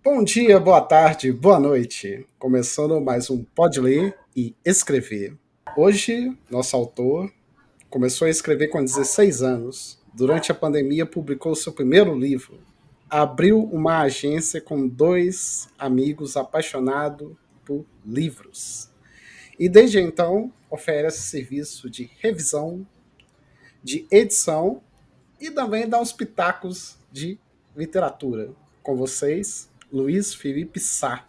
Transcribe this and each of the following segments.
Bom dia, boa tarde, boa noite. Começando mais um Pode Ler e Escrever. Hoje, nosso autor começou a escrever com 16 anos. Durante a pandemia, publicou seu primeiro livro. Abriu uma agência com dois amigos apaixonados por livros. E desde então, oferece serviço de revisão, de edição e também dá uns pitacos de literatura. Com vocês, Luiz Felipe Sá.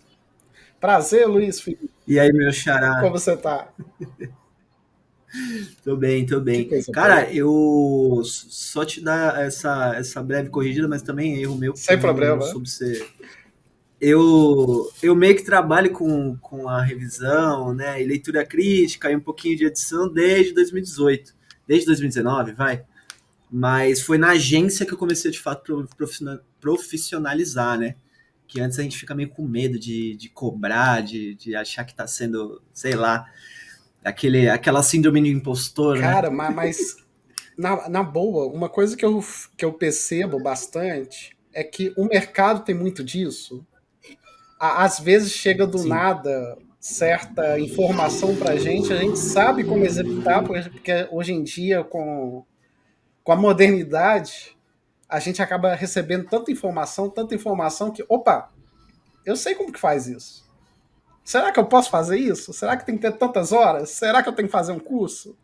Prazer, Luiz Felipe. E aí, meu xará? Como você tá? Tô bem, tô Que bem. coisa Cara, boa. eu só te dar essa breve corrigida, mas também é erro meu, porque eu Sem não problema. soube ser. Eu meio que trabalho com a revisão, né, e leitura crítica e um pouquinho de edição desde 2018. Desde 2019, vai. Mas foi na agência que eu comecei, de fato, profissionalizar, né? Que antes a gente fica meio com medo de cobrar, de achar que tá sendo, sei lá, aquela síndrome de impostor, né? Cara, mas na boa, uma coisa que eu percebo bastante é que o mercado tem muito disso. Às vezes chega do Sim. nada certa informação pra gente, a gente sabe como executar, porque hoje em dia, com a modernidade, a gente acaba recebendo tanta informação que, opa, eu sei como que faz isso. Será que eu posso fazer isso? Será que tem que ter tantas horas? Será que eu tenho que fazer um curso?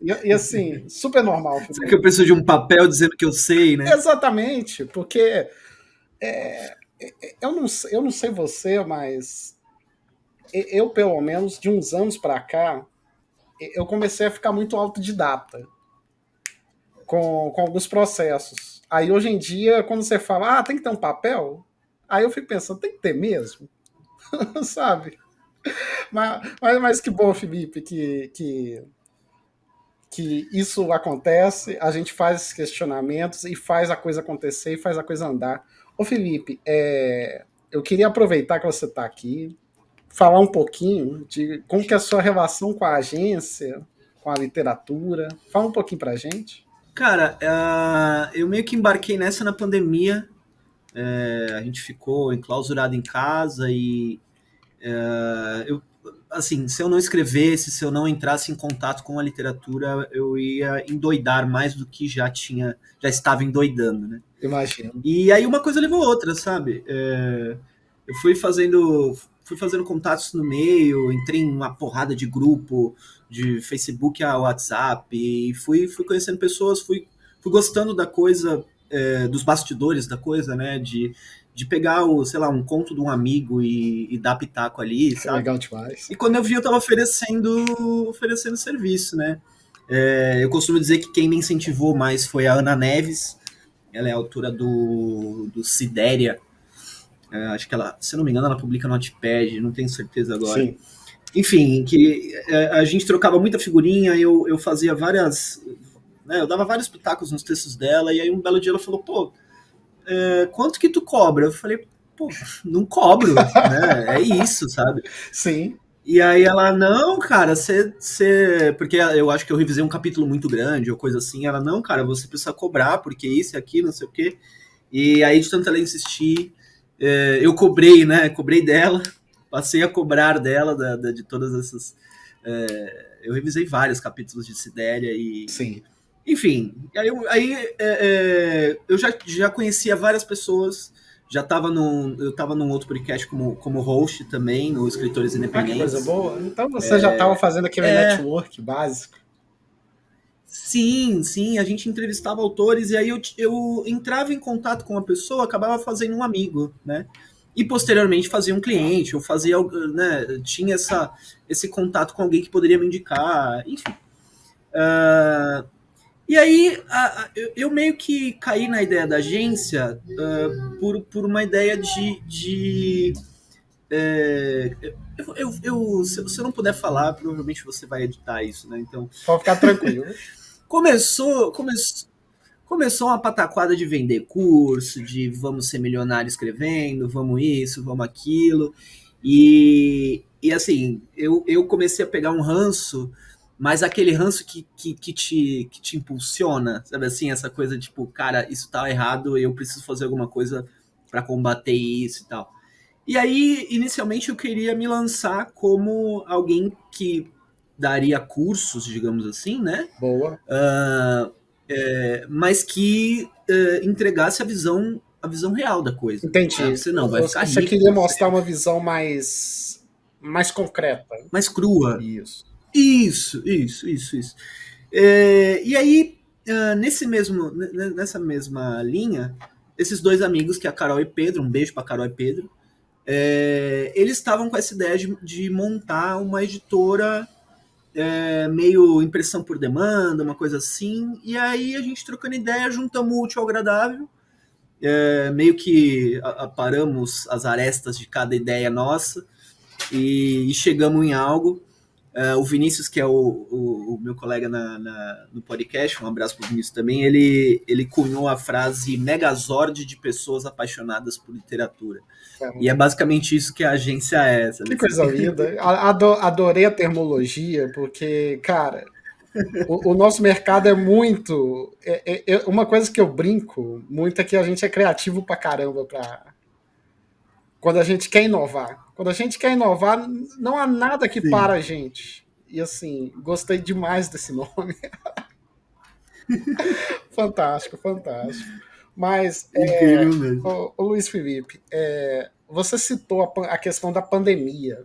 E assim, super normal, Será que eu Felipe. preciso de um papel dizendo que eu sei, né? Exatamente, porque eu não sei você, mas eu, pelo menos, de uns anos para cá, eu comecei a ficar muito autodidata com alguns processos. Aí, hoje em dia, quando você fala, tem que ter um papel, aí eu fico pensando, tem que ter mesmo? Sabe? Mas que bom, Felipe, que isso acontece, a gente faz esses questionamentos e faz a coisa acontecer e faz a coisa andar. Ô Felipe, eu queria aproveitar que você está aqui, falar um pouquinho de como que é a sua relação com a agência, com a literatura. Fala um pouquinho pra gente. Cara, eu meio que embarquei nessa na pandemia. A gente ficou enclausurado em casa e eu, assim, se eu não escrevesse, se eu não entrasse em contato com a literatura, eu ia endoidar mais do que já estava endoidando, né? Imagino. E aí uma coisa levou a outra, sabe? Eu fui fazendo contatos no meio, entrei em uma porrada de grupo, de Facebook a WhatsApp, e fui conhecendo pessoas, fui gostando da coisa, dos bastidores da coisa, né? De pegar sei lá, um conto de um amigo e dar pitaco ali, Que sabe? legal demais. E quando eu vi, eu tava oferecendo serviço, né? Eu costumo dizer que quem me incentivou mais foi a Ana Neves. Ela é autora do Sidéria. Acho que ela, se eu não me engano, ela publica no Notepad, não tenho certeza agora. Sim. Enfim, que a gente trocava muita figurinha, eu fazia várias. Né, eu dava vários pitacos nos textos dela, e aí um belo dia ela falou: pô, quanto que tu cobra? Eu falei: pô, não cobro, né? É isso, sabe? Sim. E aí ela, não, cara, você. Porque eu acho que eu revisei um capítulo muito grande ou coisa assim. Ela, não, cara, você precisa cobrar, porque isso e aquilo, não sei o quê. E aí, de tanto ela insistir, eu cobrei, né? Cobrei dela, passei a cobrar dela de todas essas. Eu revisei vários capítulos de Sidéria Sim. enfim, eu já conhecia várias pessoas, eu estava num outro podcast como host também, no Escritores Que coisa Independentes. boa. Então você já estava fazendo aquele É, network básico. sim, sim, a gente entrevistava autores e aí eu entrava em contato com uma pessoa, acabava fazendo um amigo, né? E posteriormente fazia um cliente, ou fazia, né, tinha esse contato com alguém que poderia me indicar, enfim. Uh, E aí eu meio que caí na ideia da agência por uma ideia se eu não puder falar, provavelmente você vai editar isso, né? Então, Pode ficar tranquilo. começou, começou, começou uma pataquada de vender curso, de vamos ser milionário escrevendo, vamos isso, vamos aquilo. E assim, eu comecei a pegar um ranço, mas aquele ranço que te impulsiona, sabe assim, essa coisa tipo, cara, isso tá errado, eu preciso fazer alguma coisa para combater isso e tal. E aí, inicialmente, eu queria me lançar como alguém que daria cursos, digamos assim, né? Boa. Mas que entregasse a visão real da coisa. Né? Entendi. Você não vai ficar Você rico, queria você mostrar uma visão mais concreta. mais crua. Isso. Isso. E aí, nessa mesma linha, esses dois amigos, que é a Carol e Pedro, um beijo para Carol e Pedro, eles estavam com essa ideia de montar uma editora meio impressão por demanda, uma coisa assim. E aí a gente trocando ideia, juntamos o útil ao agradável, meio que aparamos as arestas de cada ideia nossa e chegamos em algo. O Vinícius, que é o meu colega no podcast, um abraço pro Vinícius também, ele cunhou a frase Megazord de pessoas apaixonadas por literatura. E é basicamente isso que a agência é, sabe Que assim? coisa linda. Adorei a termologia, porque, cara, o nosso mercado é muito. Uma coisa que eu brinco muito é que a gente é criativo pra caramba quando a gente quer inovar. Quando a gente quer inovar, não há nada que Sim. para a gente. E assim, gostei demais desse nome. Fantástico, fantástico. Mas, Incrível mesmo. ô Luiz Felipe, você citou a questão da pandemia.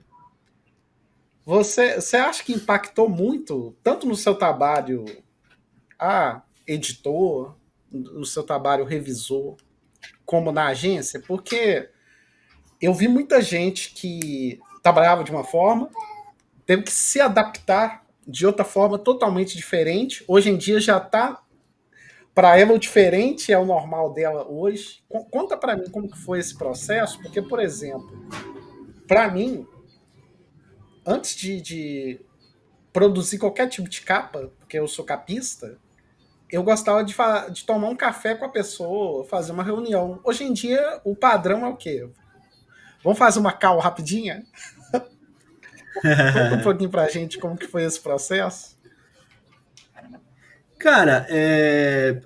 Você acha que impactou muito, tanto no seu trabalho editor, no seu trabalho revisor, como na agência? Porque eu vi muita gente que trabalhava de uma forma, teve que se adaptar de outra forma totalmente diferente. Hoje em dia já está para ela o diferente é o normal dela hoje. Conta para mim como que foi esse processo, porque por exemplo, para mim, antes de produzir qualquer tipo de capa, porque eu sou capista, eu gostava de tomar um café com a pessoa, fazer uma reunião. Hoje em dia, o padrão é o quê? Vamos fazer uma call rapidinha? Conta um pouquinho pra gente como que foi esse processo. Cara,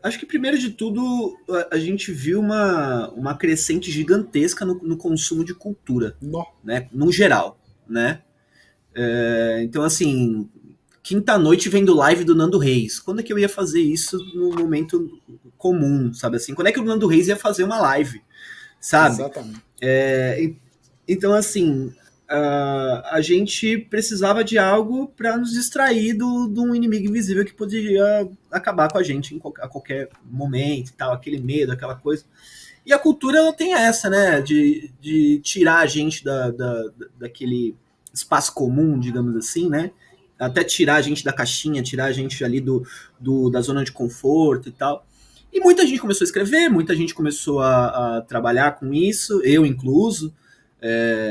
acho que primeiro de tudo a gente viu uma crescente gigantesca no consumo de cultura, No. né? No geral, né? Então, assim, quinta-noite vendo live do Nando Reis. Quando é que eu ia fazer isso no momento comum, sabe assim? Quando é que o Nando Reis ia fazer uma live, sabe? Exatamente. Então, assim, a gente precisava de algo para nos distrair de um inimigo invisível que poderia acabar com a gente a qualquer momento e tal, aquele medo, aquela coisa. E a cultura ela tem essa, né, de tirar a gente daquele espaço comum, digamos assim, né? Até tirar a gente da caixinha, tirar a gente ali da zona de conforto e tal. E muita gente começou a escrever, muita gente começou a trabalhar com isso, eu incluso.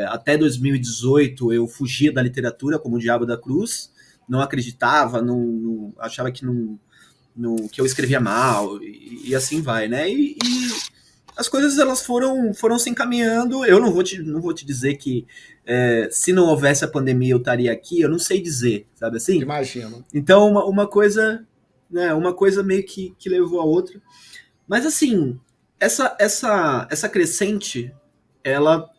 Até 2018 eu fugia da literatura como o Diabo da Cruz, não acreditava, achava que que eu escrevia mal e assim vai, né? As coisas elas foram se encaminhando. Eu não vou te dizer que se não houvesse a pandemia eu estaria aqui, eu não sei dizer, sabe assim? Imagino. Então uma coisa, né, uma coisa meio que levou a outra. Mas assim, essa crescente, ela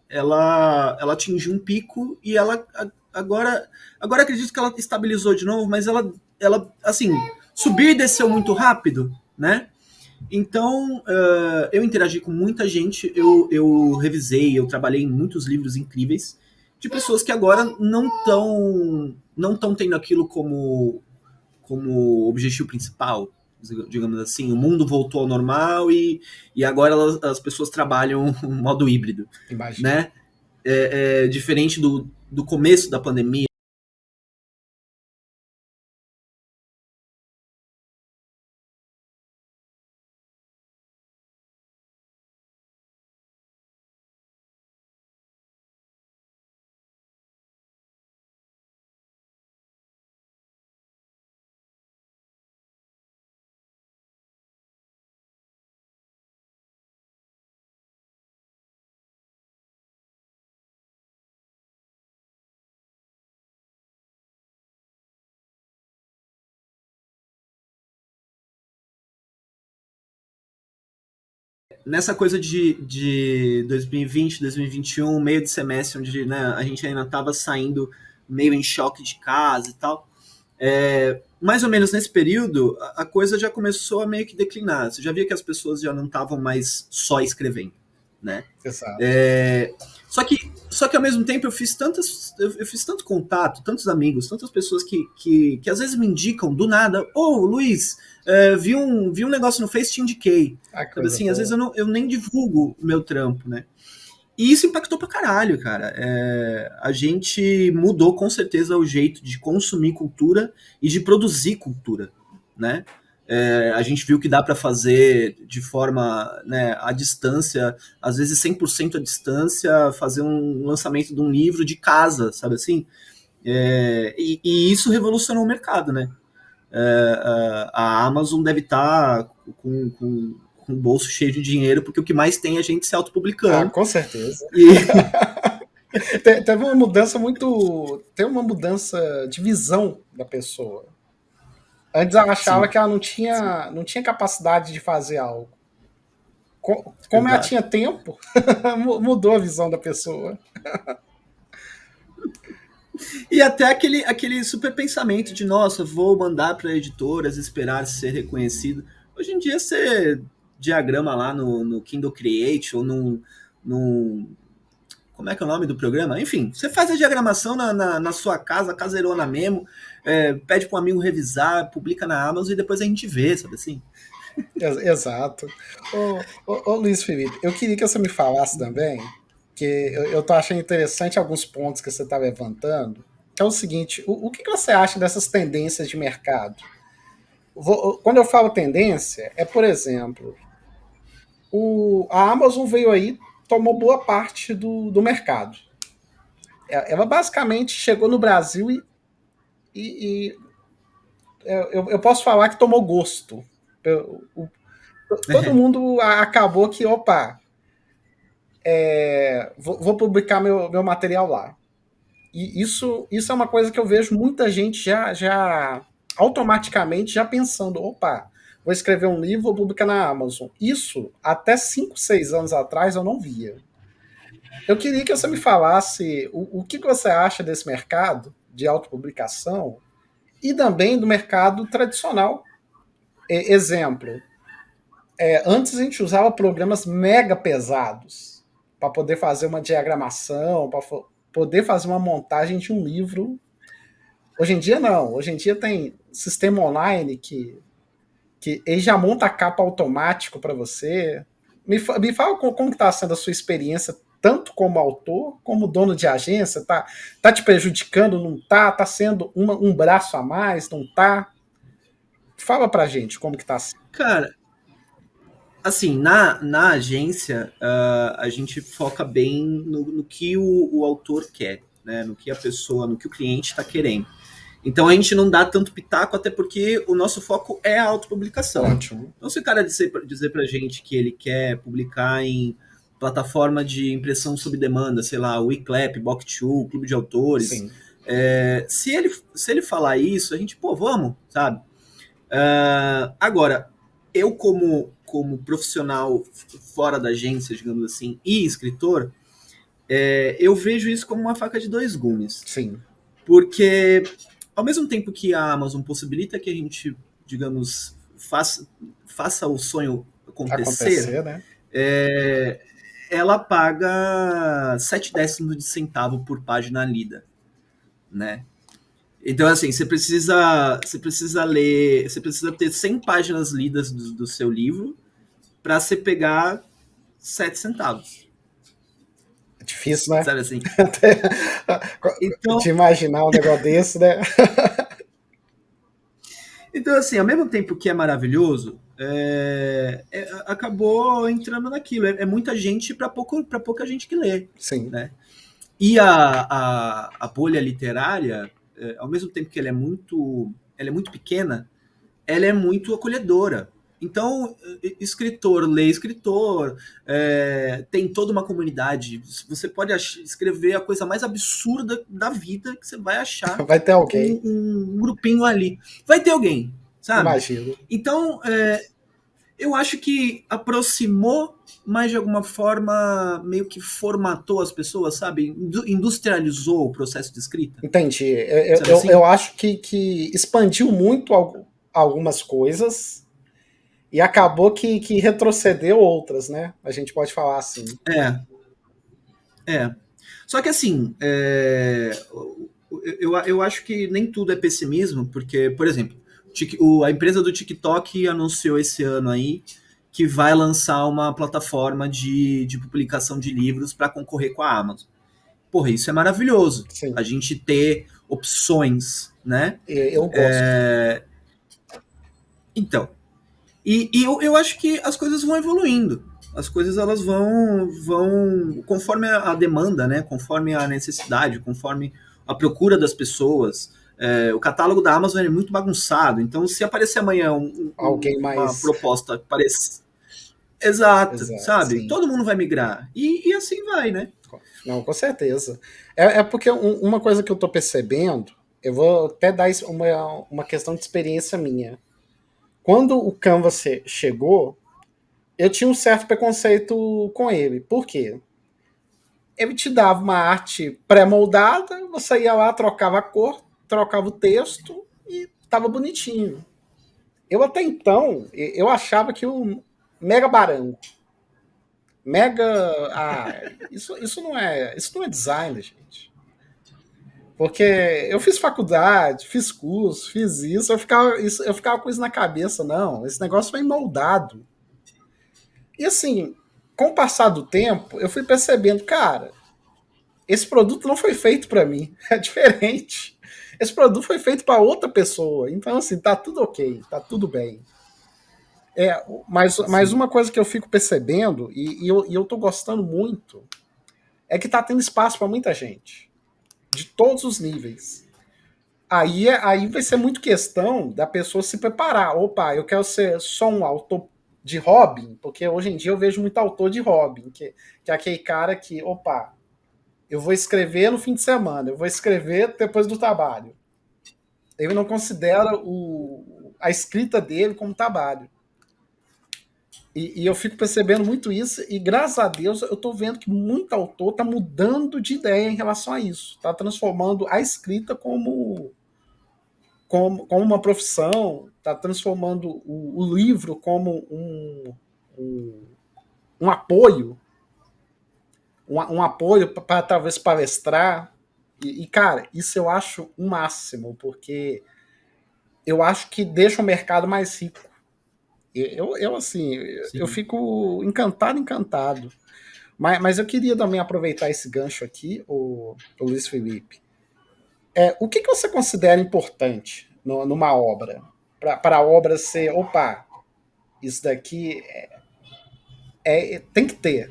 atingiu um pico e ela agora acredito que ela estabilizou de novo, mas ela assim, subiu e desceu muito rápido, né? Então, eu interagi com muita gente, eu revisei, eu trabalhei em muitos livros incríveis de pessoas que agora não tão tendo aquilo como objetivo principal, digamos assim. O mundo voltou ao normal e agora as pessoas trabalham em modo híbrido, Imagino. né? Diferente do começo da pandemia, nessa coisa de 2020, 2021, meio de semestre, onde, né, a gente ainda estava saindo meio em choque de casa e tal, mais ou menos nesse período, a coisa já começou a meio que declinar. Você já via que as pessoas já não estavam mais só escrevendo, né? Exato. É, só que ao mesmo tempo eu fiz tanto contato, tantos amigos, tantas pessoas que às vezes me indicam do nada, Luiz, vi um negócio no Face, te indiquei. Ah, Sabe coisa assim, às vezes boa. eu nem divulgo o meu trampo, né? E isso impactou pra caralho, cara. A gente mudou com certeza o jeito de consumir cultura e de produzir cultura, né? A gente viu que dá para fazer de forma, né, à distância, às vezes 100% à distância, fazer um lançamento de um livro de casa, sabe assim? E isso revolucionou o mercado, né? A Amazon deve estar com o bolso cheio de dinheiro, porque o que mais tem é a gente se Ah, autopublicando. com certeza. E, Teve uma mudança muito. Tem uma mudança de visão da pessoa. Antes ela achava sim, que ela não sim, tinha, não tinha capacidade de fazer algo. Como ela exato. tinha tempo, mudou a visão da pessoa. E até aquele super pensamento de, nossa, vou mandar para editoras, esperar ser reconhecido. Hoje em dia você diagrama lá no Kindle Create ou no. Como é que é o nome do programa? Enfim, você faz a diagramação na sua casa, caseirona mesmo, pede para um amigo revisar, publica na Amazon e depois a gente vê, sabe assim? Exato. Ô, Luiz Felipe, eu queria que você me falasse também, que eu tô achando interessante alguns pontos que você está levantando, que é o seguinte, o que você acha dessas tendências de mercado? Quando eu falo tendência, é, por exemplo, a Amazon veio aí, tomou boa parte do mercado. Ela basicamente chegou no Brasil e eu posso falar que tomou gosto. Todo mundo acabou que, opa, vou publicar meu material lá. E isso é uma coisa que eu vejo muita gente já automaticamente já pensando, opa, vou escrever um livro, vou publicar na Amazon. Isso, até 5 6 anos atrás, eu não via. Eu queria que você me falasse o que você acha desse mercado de autopublicação e também do mercado tradicional. Exemplo, antes a gente usava programas mega pesados para poder fazer uma diagramação, para poder fazer uma montagem de um livro. Hoje em dia não. Hoje em dia tem sistema online que ele já monta a capa automático para você. Me fala como está sendo a sua experiência, tanto como autor, como dono de agência. Tá te prejudicando? Não tá? Tá sendo um braço a mais? Não tá? Fala pra gente como que tá sendo. Cara, assim, na agência, a gente foca bem no que o autor quer, né? No que a pessoa, no que o cliente está querendo. Então a gente não dá tanto pitaco, até porque o nosso foco é a autopublicação. Ótimo. Então, se o cara dizer pra gente que ele quer publicar em plataforma de impressão sob demanda, sei lá, Wiclap, Booktube, Clube de Autores, Sim. se ele falar isso, a gente, pô, vamos, sabe? Agora, eu como profissional fora da agência, digamos assim, e escritor, eu vejo isso como uma faca de dois gumes. Sim. Porque, ao mesmo tempo que a Amazon possibilita que a gente, digamos, faça o sonho acontecer, Acontecer, né? ela paga 7 décimos de centavo por página lida, né? Então, assim, você precisa ler, você precisa ter 100 páginas lidas do seu livro para você pegar 7 centavos, É difícil, né? sabe assim? Então, De imaginar um negócio desse, né? então assim, ao mesmo tempo que é maravilhoso, acabou entrando naquilo. É muita gente para pouca gente que lê, Sim. né? E a bolha literária, ao mesmo tempo que ela é muito pequena, ela é muito acolhedora. Então, escritor lê escritor, tem toda uma comunidade. Você pode escrever a coisa mais absurda da vida que você vai achar Vai ter com alguém, um grupinho ali. Vai ter alguém, sabe? imagino. Então, Eu acho que aproximou, mas de alguma forma meio que formatou as pessoas, sabe? Industrializou o processo de escrita, Entendi. sabe assim? Eu acho que expandiu muito algumas coisas e acabou que retrocedeu outras, né? A gente pode falar assim. É, é. Só que assim, eu acho que nem tudo é pessimismo, porque, por exemplo, a empresa do TikTok anunciou esse ano aí que vai lançar uma plataforma de publicação de livros para concorrer com a Amazon. Porra, isso é maravilhoso. Sim, A gente ter opções, né? eu gosto. Então, e eu acho que as coisas vão evoluindo. As coisas elas vão conforme a demanda, né? Conforme a necessidade, conforme a procura das pessoas. O catálogo da Amazon é muito bagunçado, então se aparecer amanhã Alguém uma mais. proposta parece exato, Exato, sabe? sim. Todo mundo vai migrar e assim vai, né? Não, com certeza. É porque uma coisa que eu tô percebendo, eu vou até dar uma questão de experiência minha. Quando o Canvas chegou, eu tinha um certo preconceito com ele. Por quê? Ele te dava uma arte pré-moldada, você ia lá, trocava a cor, trocava o texto e tava bonitinho. Eu até então, eu achava que o Mega Barango, Mega. Ah, isso não é design, gente. Porque eu fiz faculdade, fiz curso, fiz isso, eu ficava com isso na cabeça, não. Esse negócio foi moldado. E assim, com o passar do tempo, eu fui percebendo, cara, esse produto não foi feito para mim, é diferente. Esse produto foi feito para outra pessoa. Então, assim, tá tudo ok, tá tudo bem. Mas Sim. uma coisa que eu fico percebendo, e eu tô gostando muito, é que tá tendo espaço para muita gente, de todos os níveis. Aí vai ser muito questão da pessoa se preparar. Opa, eu quero ser só um autor de hobby, porque hoje em dia eu vejo muito autor de hobby, que é aquele cara que, opa, eu vou escrever no fim de semana, eu vou escrever depois do trabalho. Ele não considera a escrita dele como trabalho. E eu fico percebendo muito isso, e graças a Deus eu estou vendo que muito autor está mudando de ideia em relação a isso. Está transformando a escrita como uma profissão, está transformando o livro como um, um apoio, um apoio para talvez palestrar. Cara, isso eu acho o máximo, porque eu acho que deixa o mercado mais rico. Assim, eu Sim. fico encantado, encantado. Mas eu queria também aproveitar esse gancho aqui, o Luiz Felipe. O que você considera importante numa obra? Para a obra ser, opa, isso daqui tem que ter,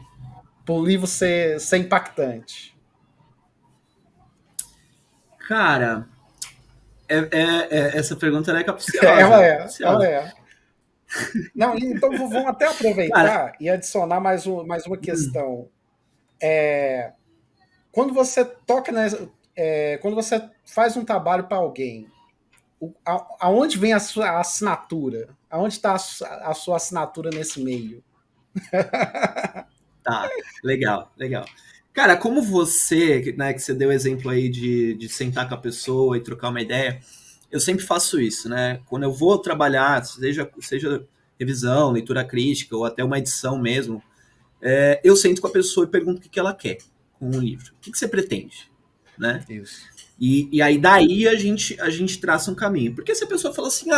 para o livro ser impactante. Cara, essa pergunta é Ela capciosa, é, ela capciosa. é. Não, então vamos até Cara, aproveitar e adicionar mais uma questão. Quando você toca quando você faz um trabalho para alguém, aonde vem a sua assinatura? Aonde está a sua assinatura nesse meio? tá, legal, legal. Cara, como você, né, que você deu o exemplo aí de sentar com a pessoa e trocar uma ideia, eu sempre faço isso, né? Quando eu vou trabalhar, seja revisão, leitura crítica ou até uma edição mesmo, eu sento com a pessoa e pergunto o que ela quer com o livro. O que você pretende, né? Isso. E aí daí a gente traça um caminho. Porque se a pessoa fala assim,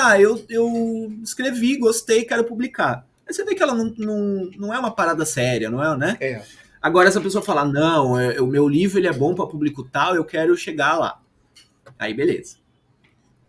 eu escrevi, gostei, quero publicar. Aí você vê que ela não é uma parada séria, não é, né? É, Agora, se a pessoa falar, não, o meu livro ele é bom para público tal, eu quero chegar lá. Aí, beleza.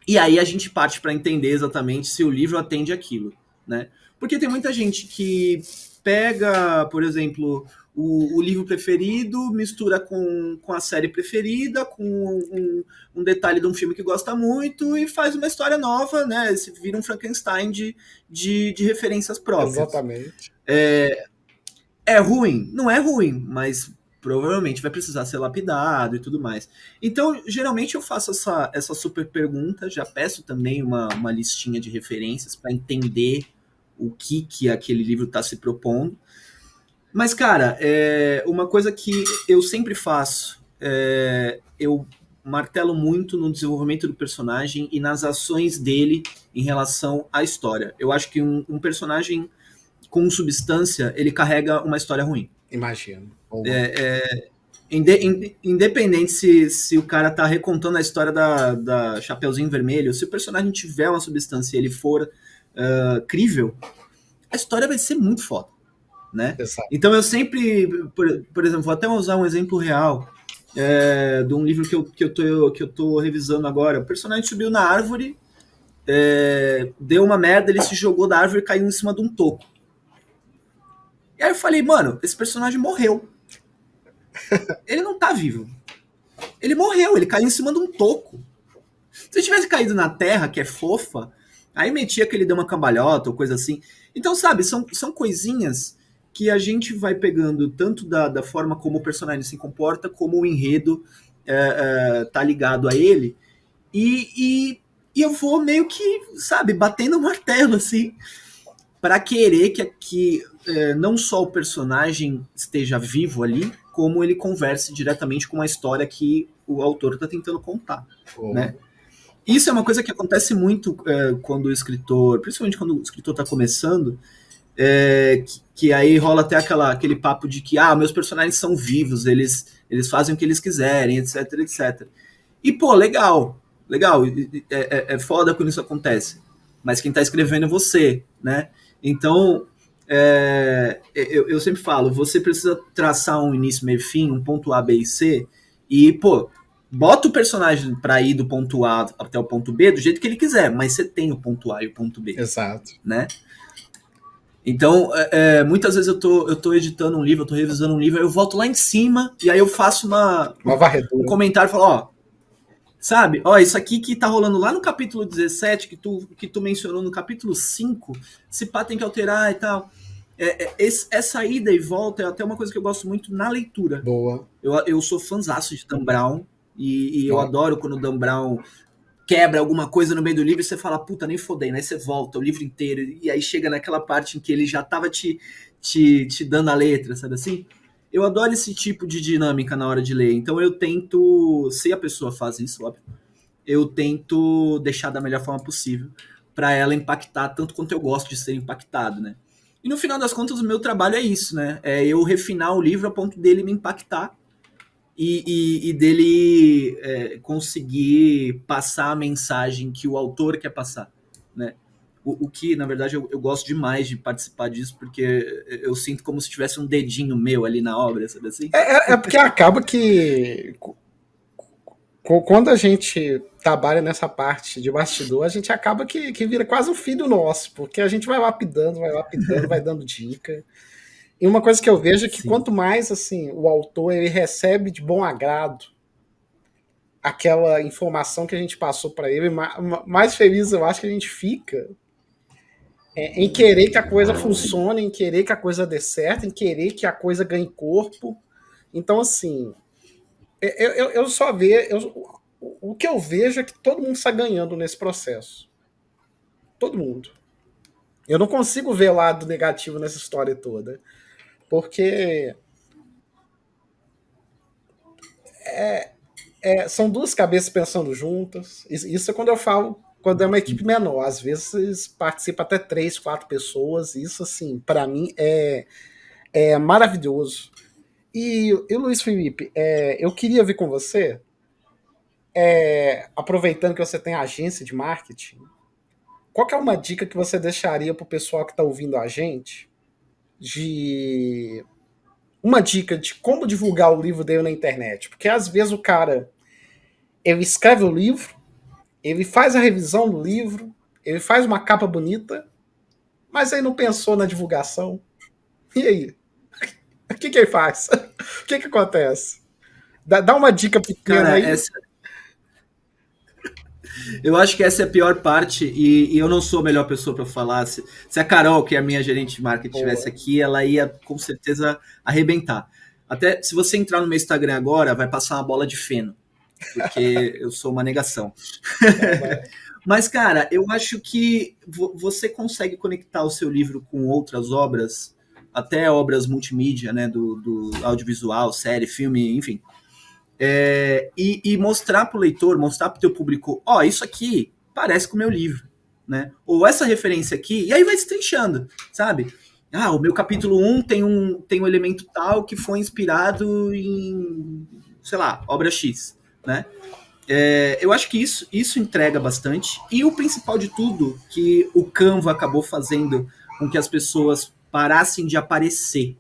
E aí a gente parte para entender exatamente se o livro atende aquilo, né? Porque tem muita gente que pega, por exemplo, o livro preferido, mistura com a série preferida, com um detalhe de um filme que gosta muito e faz uma história nova, né? Se vira um Frankenstein de referências próprias. exatamente. É ruim? Não é ruim, mas provavelmente vai precisar ser lapidado e tudo mais. Então, geralmente eu faço essa super pergunta, já peço também uma listinha de referências para entender o que aquele livro está se propondo. Mas, cara, uma coisa que eu sempre faço, eu martelo muito no desenvolvimento do personagem e nas ações dele em relação à história. Eu acho que um personagem com substância, ele carrega uma história ruim. Imagino. Independente se o cara tá recontando a história da Chapeuzinho Vermelho, se o personagem tiver uma substância e ele for crível, a história vai ser muito foda, né? Exato. Então eu sempre, por exemplo, vou até usar um exemplo real de um livro que eu tô revisando agora. O personagem subiu na árvore, deu uma merda, ele se jogou da árvore e caiu em cima de um toco. E aí eu falei, mano, esse personagem morreu. Ele não tá vivo. Ele morreu, ele caiu em cima de um toco. Se ele tivesse caído na terra, que é fofa, aí metia que ele deu uma cambalhota ou coisa assim. Então, sabe, são coisinhas que a gente vai pegando tanto da forma como o personagem se comporta, como o enredo tá ligado a ele. E eu vou meio que, sabe, batendo o martelo, assim, para querer que não só o personagem esteja vivo ali, como ele converse diretamente com a história que o autor está tentando contar, né? Isso é uma coisa que acontece muito quando o escritor, principalmente quando o escritor está começando, que aí rola até aquele papo de que meus personagens são vivos, eles fazem o que eles quiserem, etc, etc. E, pô, legal, é foda quando isso acontece, mas quem está escrevendo é você, né? Então, eu sempre falo, você precisa traçar um início, meio e fim, um ponto A, B e C, e, pô, bota o personagem para ir do ponto A até o ponto B do jeito que ele quiser, mas você tem o ponto A e o ponto B. Exato. Né? Então, muitas vezes eu tô editando um livro, eu tô revisando um livro, aí eu volto lá em cima e aí eu faço um comentário e falo, ó, sabe, ó, isso aqui que tá rolando lá no capítulo 17, que tu mencionou no capítulo 5, se pá tem que alterar e tal. Essa ida e volta é até uma coisa que eu gosto muito na leitura. Boa. Eu sou fãzaço de Dan Brown e eu adoro quando o Dan Brown quebra alguma coisa no meio do livro e você fala, puta, nem fodendo, aí você volta o livro inteiro e aí chega naquela parte em que ele já tava te dando a letra, sabe assim? Eu adoro esse tipo de dinâmica na hora de ler, então eu tento, se a pessoa faz isso, óbvio, eu tento deixar da melhor forma possível para ela impactar tanto quanto eu gosto de ser impactado, né? E no final das contas, o meu trabalho é isso, né? É eu refinar o livro a ponto dele me impactar e dele conseguir passar a mensagem que o autor quer passar, né? O que, na verdade, eu gosto demais de participar disso, porque eu sinto como se tivesse um dedinho meu ali na obra, sabe assim? Porque acaba que quando a gente trabalha nessa parte de bastidor, a gente acaba que vira quase um filho nosso, porque a gente vai lapidando, vai dando dica. E uma coisa que eu vejo é que quanto mais assim o autor ele recebe de bom agrado aquela informação que a gente passou para ele, mais feliz eu acho que a gente fica em querer que a coisa funcione, em querer que a coisa dê certo, em querer que a coisa ganhe corpo. Então, assim, eu só vejo. O que eu vejo é que todo mundo está ganhando nesse processo. Todo mundo. Eu não consigo ver o lado negativo nessa história toda. Porque são duas cabeças pensando juntas. Isso é quando eu falo, quando é uma equipe menor. Às vezes participa até 3, 4 pessoas. Isso, assim, para mim é maravilhoso. E Luiz Felipe, eu queria ver com você, aproveitando que você tem agência de marketing, qual que é uma dica que você deixaria para o pessoal que está ouvindo a gente uma dica de como divulgar o livro dele na internet? Porque às vezes o cara ele escreve o livro, ele faz a revisão do livro, ele faz uma capa bonita, mas aí não pensou na divulgação. E aí? O que ele faz? O que acontece? Dá uma dica pequena. Cara, aí. Eu acho que essa é a pior parte e eu não sou a melhor pessoa para falar. Se a Carol, que é a minha gerente de marketing, estivesse aqui, ela ia com certeza arrebentar. Até se você entrar no meu Instagram agora, vai passar uma bola de feno, porque eu sou uma negação. Mas, cara, eu acho que você consegue conectar o seu livro com outras obras, até obras multimídia, né, do audiovisual, série, filme, enfim, e mostrar para o leitor, mostrar para o teu público, ó, isso aqui parece com o meu livro, né? Ou essa referência aqui, e aí vai se trinchando, sabe? Ah, o meu capítulo um tem um elemento tal que foi inspirado em, sei lá, obra X, né? Eu acho que isso entrega bastante. E o principal de tudo, que o Canva acabou fazendo com que as pessoas parassem de aparecer.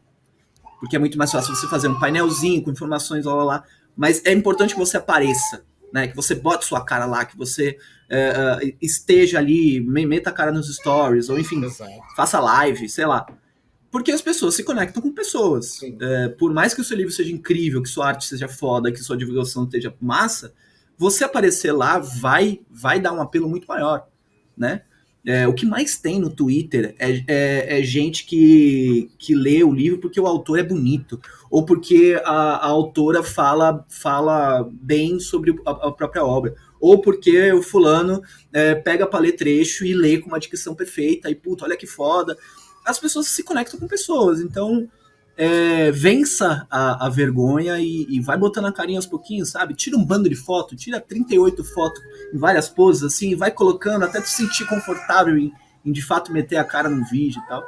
Porque é muito mais fácil você fazer um painelzinho com informações, lá, lá, lá. Mas é importante que você apareça, né? Que você bote sua cara lá, que você esteja ali, meta a cara nos stories, ou enfim, Exato. faça live, sei lá. Porque as pessoas se conectam com pessoas. Sim. Por mais que o seu livro seja incrível, que sua arte seja foda, que sua divulgação esteja massa, você aparecer lá vai dar um apelo muito maior, né? O que mais tem no Twitter é gente que lê o livro porque o autor é bonito, ou porque a autora fala bem sobre a própria obra, ou porque o fulano pega para ler trecho e lê com uma dicção perfeita, e puta, olha que foda. As pessoas se conectam com pessoas, então vença a vergonha e vai botando a carinha aos pouquinhos, sabe? Tira um bando de foto, tira 38 fotos em várias poses, assim, e vai colocando até te sentir confortável em de fato meter a cara no vídeo e tal.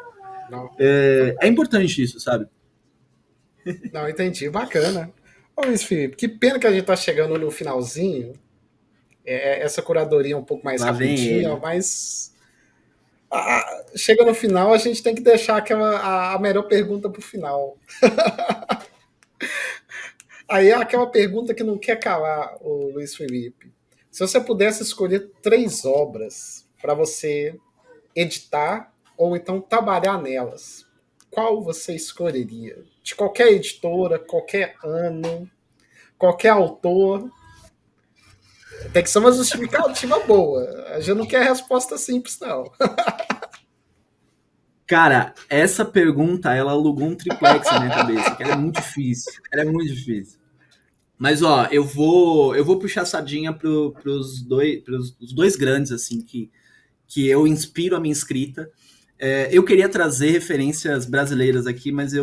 Não, É importante isso, sabe? não, entendi. Bacana. Ô, Luiz Felipe, que pena que a gente tá chegando no finalzinho. Essa curadoria é um pouco mais Lá vem rapidinha, ele. mas chega no final, a gente tem que deixar a melhor pergunta pro final. Aí é aquela pergunta que não quer calar, o Luiz Felipe. Se você pudesse escolher 3 obras para você editar ou então trabalhar nelas, qual você escolheria? De qualquer editora, qualquer ano, qualquer autor. Tem que ser uma justificativa boa. A gente não quer resposta simples, não. Cara, essa pergunta, ela alugou um triplex na minha cabeça, que ela é muito difícil. Ela é muito difícil. Mas, ó, eu vou puxar a sardinha pros dois grandes, assim, que eu inspiro a minha escrita. Eu queria trazer referências brasileiras aqui, mas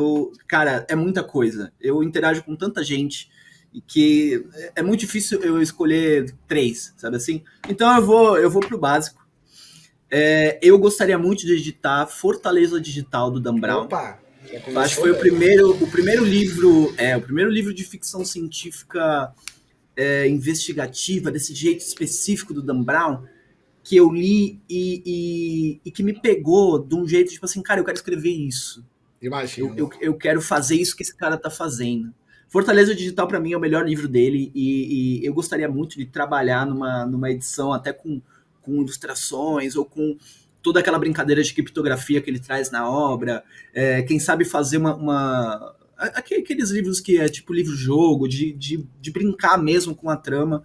cara, é muita coisa. Eu interajo com tanta gente e que é muito difícil eu escolher três, sabe assim? Então eu vou pro básico. Eu gostaria muito de editar Fortaleza Digital do Dan Brown. Opa, já Acho que começou foi bem. o primeiro livro de ficção científica investigativa desse jeito específico do Dan Brown que eu li e que me pegou de um jeito, tipo assim, cara, eu quero escrever isso. Eu, Imagino. eu quero fazer isso que esse cara tá fazendo. Fortaleza Digital, para mim, é o melhor livro dele e eu gostaria muito de trabalhar numa edição até com ilustrações ou com toda aquela brincadeira de criptografia que ele traz na obra. Quem sabe fazer aqueles livros que é tipo livro-jogo, de brincar mesmo com a trama,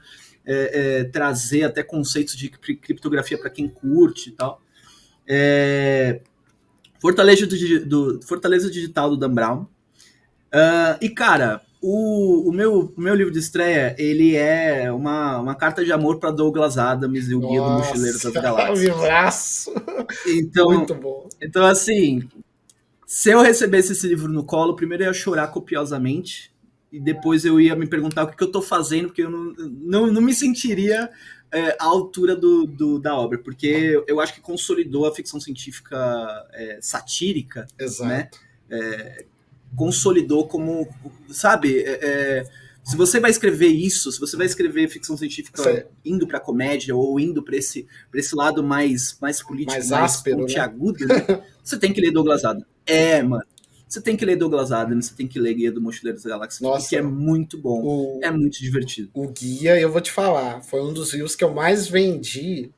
trazer até conceitos de criptografia para quem curte e tal. Fortaleza Digital do Dan Brown. E, cara, o meu livro de estreia, ele é uma carta de amor para Douglas Adams e o Guia do Mochileiro das Nossa, Galáxias. vibraço. Então, Muito bom. então, assim, se eu recebesse esse livro no colo, primeiro eu ia chorar copiosamente e depois eu ia me perguntar o que eu tô fazendo, porque eu não me sentiria à altura da obra, porque eu acho que consolidou a ficção científica satírica, né? Exato. Consolidou como, sabe, se você vai escrever isso, se você vai escrever ficção científica Isso indo para comédia ou indo para esse lado mais político, mais mais áspero, né? pontiagudo, né? Você tem que ler Douglas Adams. Mano. Você tem que ler Douglas Adams, você tem que ler Guia do Mochileiro das Galáxias, porque é Nossa, muito bom, o, é muito divertido. o Guia, eu vou te falar, foi um dos livros que eu mais vendi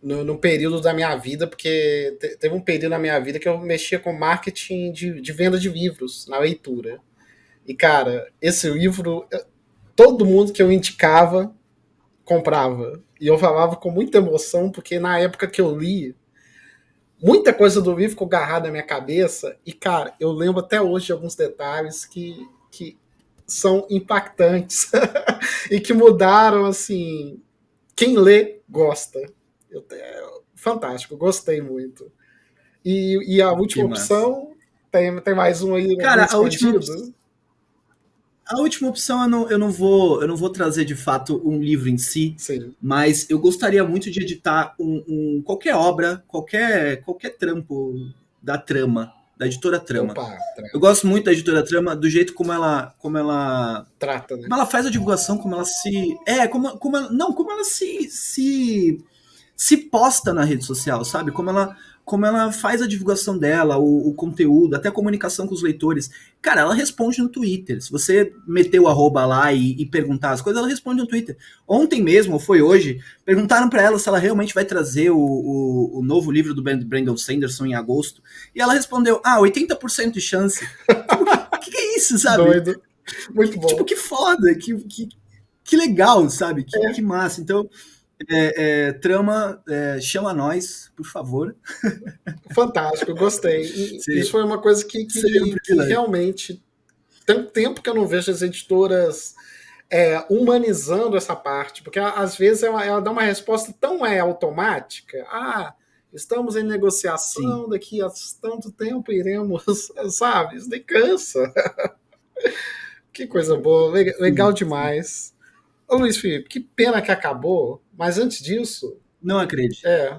no período da minha vida, porque teve um período na minha vida que eu mexia com marketing de venda de livros, na leitura. E, cara, esse livro, todo mundo que eu indicava comprava. E eu falava com muita emoção, porque na época que eu li, muita coisa do livro ficou agarrada na minha cabeça. E, cara, eu lembro até hoje de alguns detalhes que são impactantes e que mudaram, assim, quem lê gosta. Fantástico, gostei muito. E a Que última massa. opção, tem mais um aí, algum Cara, escondido? a última opção eu não vou trazer de fato um livro em si, Sim. mas eu gostaria muito de editar qualquer obra, qualquer trampo da Trama, da editora Trama. Opa, Eu gosto muito da editora Trama, do jeito trata, né? como ela faz a divulgação, como ela se. É, como ela se posta na rede social, sabe? Como ela faz a divulgação dela, o conteúdo, até a comunicação com os leitores. Cara, ela responde no Twitter. Se você meter o arroba lá e perguntar as coisas, ela responde no Twitter. Ontem mesmo, ou foi hoje, perguntaram para ela se ela realmente vai trazer o novo livro do Brandon Sanderson em agosto. E ela respondeu: 80% de chance. Tipo, que é isso, sabe? Doido. Muito Tipo, bom. que foda, que legal, sabe? Que massa. Então, Trama, chama nós, por favor. Fantástico, gostei. E isso Se- foi uma coisa Seria um que privilégio. realmente tem tempo que eu não vejo as editoras humanizando essa parte, porque às vezes ela dá uma resposta tão automática. Estamos em Sim, negociação, daqui a tanto tempo iremos, sabe? Isso daí cansa. Que coisa boa, legal sim, sim. demais. Ô Luiz Felipe, que pena que acabou, mas antes disso, Não acredito. é,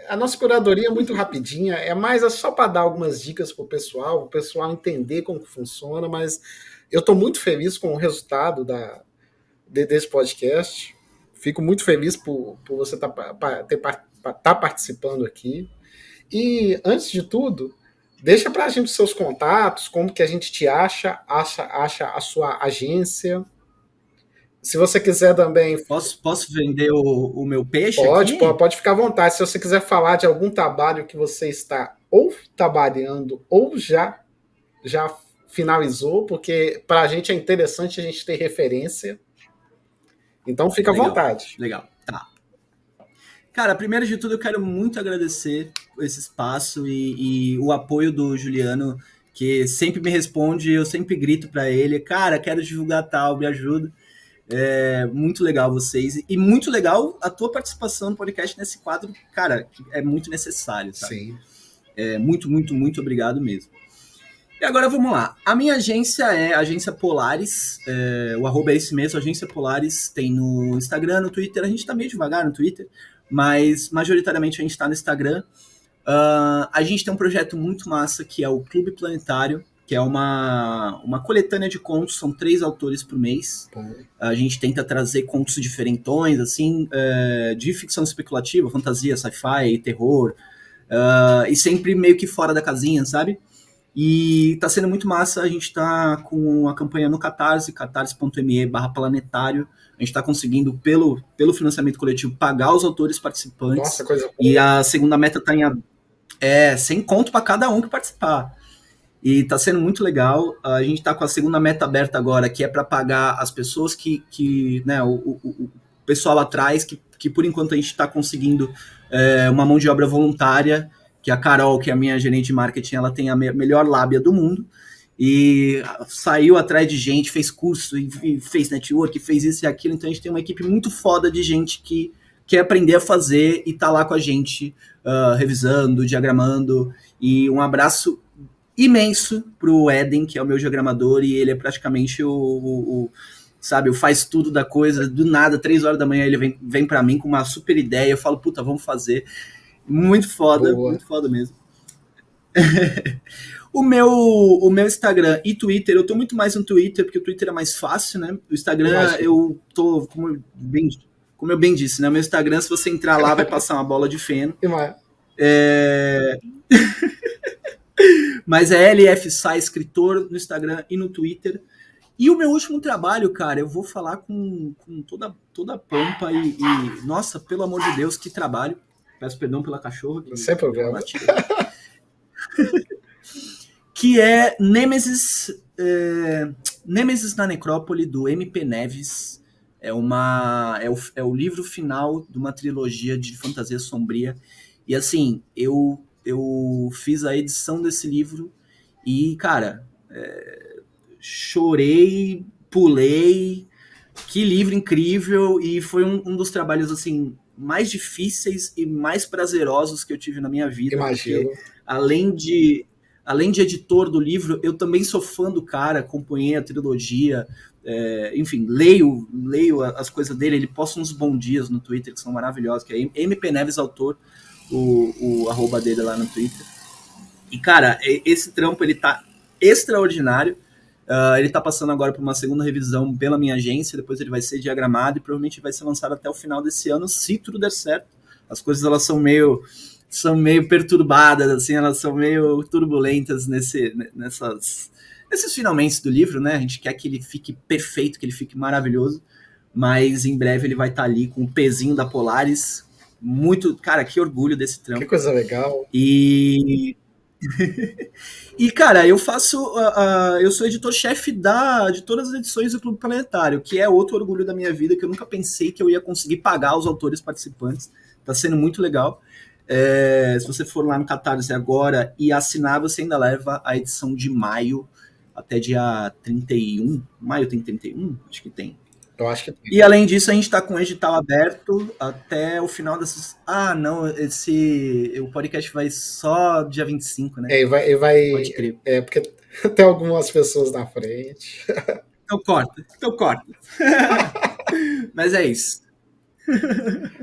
a nossa curadoria é muito rapidinha, é só para dar algumas dicas para o pessoal entender como que funciona, mas eu estou muito feliz com o resultado desse podcast. Fico muito feliz por você tá participando aqui. E, antes de tudo, deixa para a gente os seus contatos, como que a gente te acha a sua agência. Se você quiser também, Posso vender o meu peixe aqui? pode ficar à vontade. Se você quiser falar de algum trabalho que você está ou trabalhando ou já finalizou, porque para a gente é interessante a gente ter referência. Então fica à Legal, vontade. legal. Tá. Cara, primeiro de tudo, eu quero muito agradecer esse espaço e o apoio do Juliano, que sempre me responde, eu sempre grito para ele, cara, quero divulgar tal, me ajuda. É muito legal vocês. E muito legal a tua participação no podcast nesse quadro, cara, que é muito necessário, sabe? Sim. É muito, muito, muito obrigado mesmo. E agora vamos lá. A minha agência é a Agência Polaris. O arroba é esse mesmo, Agência Polaris. Tem no Instagram, no Twitter. A gente tá meio devagar no Twitter, mas majoritariamente a gente tá no Instagram. A gente tem um projeto muito massa que é o Clube Planetário, que é uma coletânea de contos, são 3 autores por mês. Bom. A gente tenta trazer contos diferentões, assim, de ficção especulativa, fantasia, sci-fi, terror, e sempre meio que fora da casinha, sabe? E tá sendo muito massa, a gente tá com a campanha no Catarse, catarse.me/planetário. A gente tá conseguindo, pelo financiamento coletivo, pagar os autores Nossa, participantes. coisa E boa. a segunda meta tá em 100 conto para cada um que participar. E tá sendo muito legal. A gente tá com a segunda meta aberta agora, que é para pagar as pessoas que né, o pessoal atrás, que por enquanto a gente está conseguindo uma mão de obra voluntária, que a Carol, que é a minha gerente de marketing, ela tem a melhor lábia do mundo. E saiu atrás de gente, fez curso, e fez network, fez isso e aquilo. Então a gente tem uma equipe muito foda de gente que quer aprender a fazer e tá lá com a gente, revisando, diagramando. E um abraço imenso pro Eden, que é o meu diagramador, e ele é praticamente sabe, o faz tudo da coisa, do nada, 3 horas da manhã ele vem para mim com uma super ideia, eu falo, puta, vamos fazer. Boa. Muito foda mesmo. O meu Instagram e Twitter, eu tô muito mais no Twitter, porque o Twitter é mais fácil, né? O Instagram, Imagino. como eu bem disse, né? O meu Instagram, se você entrar lá, vai passar uma bola de feno. Ima- É... Mas é LF Sá Escritor no Instagram e no Twitter. E o meu último trabalho, cara, eu vou falar com toda a pompa nossa, pelo amor de Deus, que trabalho. Peço perdão pela cachorra, que Sem deu uma problema. latida aqui. Que é Nêmesis na Necrópole, do MP Neves. É o livro final de uma trilogia de fantasia sombria. E assim, eu fiz a edição desse livro e, cara, chorei, pulei, Que livro incrível, e foi um dos trabalhos assim mais difíceis e mais prazerosos que eu tive na minha vida, porque Imagino. além de além de editor do livro, eu também sou fã do cara, acompanhei a trilogia, enfim, leio as coisas dele, ele posta uns bons dias no Twitter que são maravilhosos, que é MP Neves Autor, o arroba dele lá no Twitter. E, cara, esse trampo, ele tá extraordinário. Ele tá passando agora por uma segunda revisão pela minha agência, depois ele vai ser diagramado e provavelmente vai ser lançado até o final desse ano, se tudo der certo. As coisas, elas são meio perturbadas, assim, elas são meio turbulentas nesses finalmente do livro, né? A gente quer que ele fique perfeito, que ele fique maravilhoso, mas em breve ele vai estar ali com o pezinho da Polaris. Muito, cara, que orgulho desse Que trampo. coisa legal. E e, cara, eu sou editor-chefe de todas as edições do Clube Planetário, que é outro orgulho da minha vida, que eu nunca pensei que eu ia conseguir pagar os autores participantes. Tá sendo muito legal. Se você for lá no Catarse agora e assinar, você ainda leva a edição de maio até dia 31. Maio tem 31? Acho que tem. Eu acho que E além disso, a gente está com o edital aberto até o final dessas. Ah, não, o podcast vai só dia 25, né? Pode crer. porque tem algumas pessoas na frente. Então corta, então corta. Mas é isso.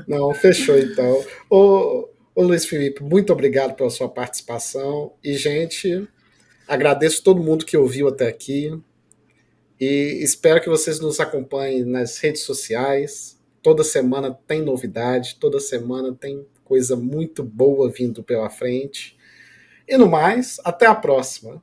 Não, fechou então. Ô Luiz Felipe, muito obrigado pela sua participação. E, gente, agradeço todo mundo que ouviu até aqui. E espero que vocês nos acompanhem nas redes sociais. Toda semana tem novidade, toda semana tem coisa muito boa vindo pela frente. E no mais, até a próxima.